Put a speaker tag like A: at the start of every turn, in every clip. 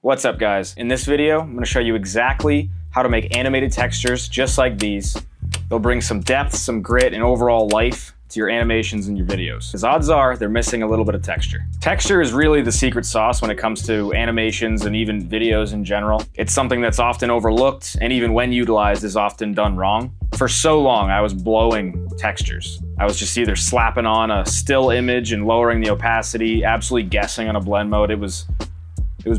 A: What's up guys? In this video, I'm gonna show you exactly how to make animated textures just like these. They'll bring some depth, some grit, and overall life to your animations and your videos. Because odds are, they're missing a little bit of texture. Texture is really the secret sauce when it comes to animations and even videos in general. It's something that's often overlooked, and even when utilized is often done wrong. For so long, I was blowing textures. I was just either slapping on a still image and lowering the opacity, absolutely guessing on a blend mode. It was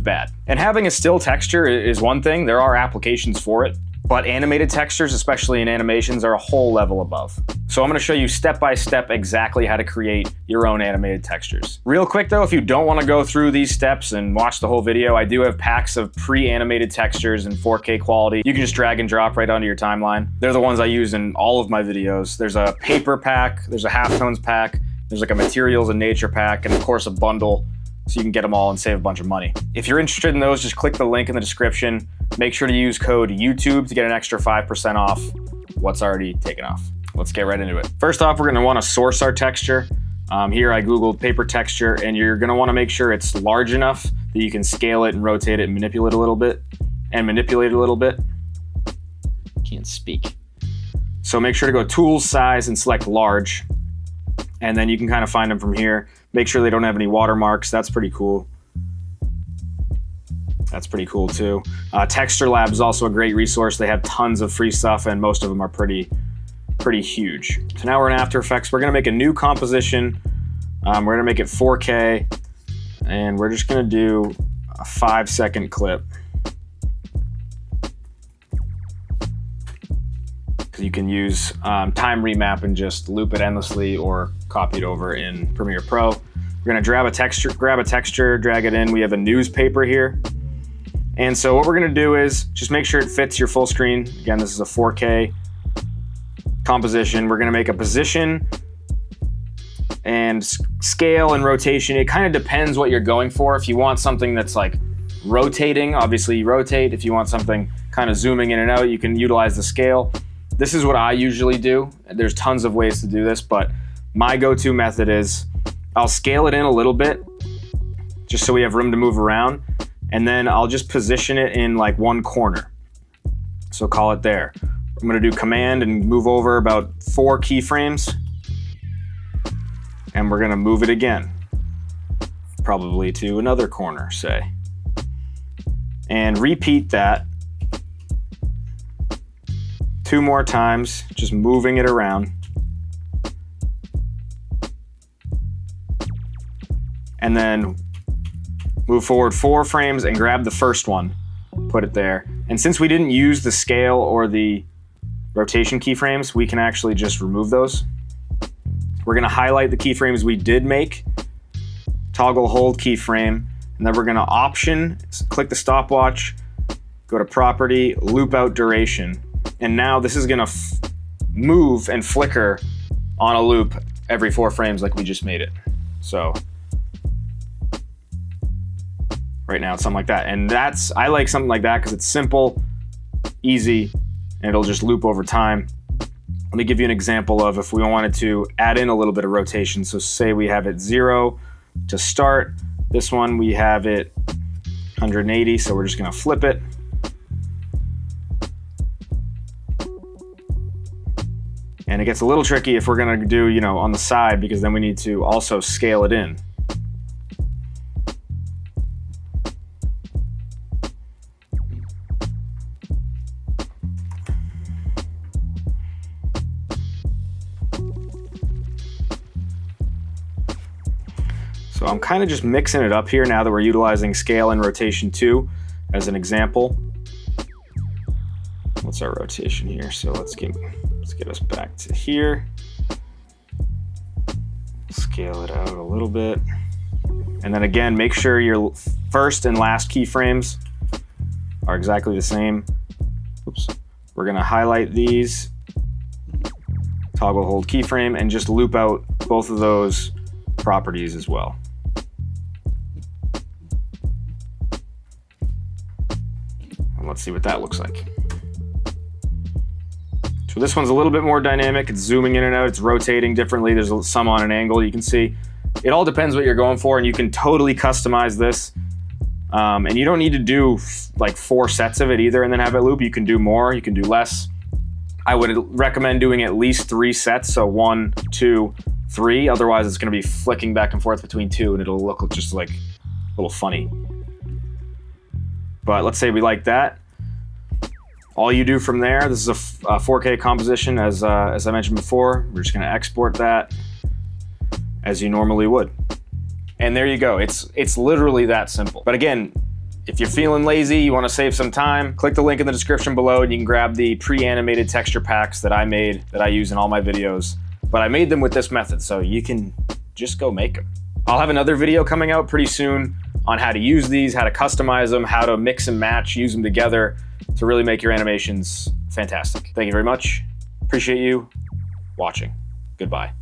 A: bad. And having a still texture is one thing. There are applications for it, but animated textures, especially in animations, are a whole level above. So I'm gonna show you step by step exactly how to create your own animated textures. Real quick though, if you don't wanna go through these steps and watch the whole video, I do have packs of pre-animated textures in 4K quality. You can just drag and drop right onto your timeline. They're the ones I use in all of my videos. There's a paper pack, there's a halftones pack, there's like a materials and nature pack, and of course a bundle, so you can get them all and save a bunch of money. If you're interested in those, just click the link in the description. Make sure to use code YouTube to get an extra 5% off what's already taken off. Let's get right into it. First off, we're gonna wanna source our texture. Here I Googled paper texture, and you're gonna wanna make sure it's large enough that you can scale it and rotate it and manipulate a little bit. Can't speak. So make sure to go Tools, Size, and select Large. And then you can kind of find them from here. Make sure they don't have any watermarks. That's pretty cool. That's pretty cool too. Texture Lab is also a great resource. They have tons of free stuff, and most of them are pretty huge. So now we're in After Effects. We're gonna make a new composition. We're gonna make it 4K, and we're just gonna do a 5-second clip. You can use time remap and just loop it endlessly or copy it over in Premiere Pro. We're gonna grab a texture, drag it in. We have a newspaper here. And so what we're gonna do is just make sure it fits your full screen. Again, this is a 4K composition. We're gonna make a position and scale and rotation. It kind of depends what you're going for. If you want something that's like rotating, obviously you rotate. If you want something kind of zooming in and out, you can utilize the scale. This is what I usually do. There's tons of ways to do this, but my go-to method is I'll scale it in a little bit just so we have room to move around, and then I'll just position it in like one corner. So call it there. I'm gonna do Command and move over about 4 keyframes, and we're gonna move it again, probably to another corner, say. And repeat that 2 more times, just moving it around. And then move forward 4 frames and grab the first one, put it there. And since we didn't use the scale or the rotation keyframes, we can actually just remove those. We're gonna highlight the keyframes we did make, toggle hold keyframe, and then we're gonna option, click the stopwatch, go to property, loop out duration. And now this is gonna move and flicker on a loop every 4 frames like we just made it. So right now it's something like that. And I like something like that because it's simple, easy, and it'll just loop over time. Let me give you an example of if we wanted to add in a little bit of rotation. So say we have it 0 to start. This one we have it 180, so we're just gonna flip it. And it gets a little tricky if we're gonna do, on the side, because then we need to also scale it in. So I'm kind of just mixing it up here now that we're utilizing scale and rotation 2 as an example. What's our rotation here? So let's get us back to here. Scale it out a little bit. And then again, make sure your first and last keyframes are exactly the same. Oops. We're gonna highlight these, toggle hold keyframe, and just loop out both of those properties as well. And let's see what that looks like. So this one's a little bit more dynamic. It's zooming in and out, it's rotating differently. There's some on an angle you can see. It all depends what you're going for, and you can totally customize this And you don't need to do like 4 sets of it either and then have it loop. You can do more, you can do less. I would recommend doing at least 3 sets, so 1, 2, 3. Otherwise, it's going to be flicking back and forth between 2, and it'll look just like a little funny. But let's say we like that. All you do from there, this is a 4K composition, as I mentioned before. We're just going to export that as you normally would. And there you go. It's literally that simple. But again, if you're feeling lazy, you want to save some time, click the link in the description below and you can grab the pre-animated texture packs that I made, that I use in all my videos. But I made them with this method, so you can just go make them. I'll have another video coming out pretty soon on how to use these, how to customize them, how to mix and match, use them together to really make your animations fantastic. Thank you very much. Appreciate you watching. Goodbye.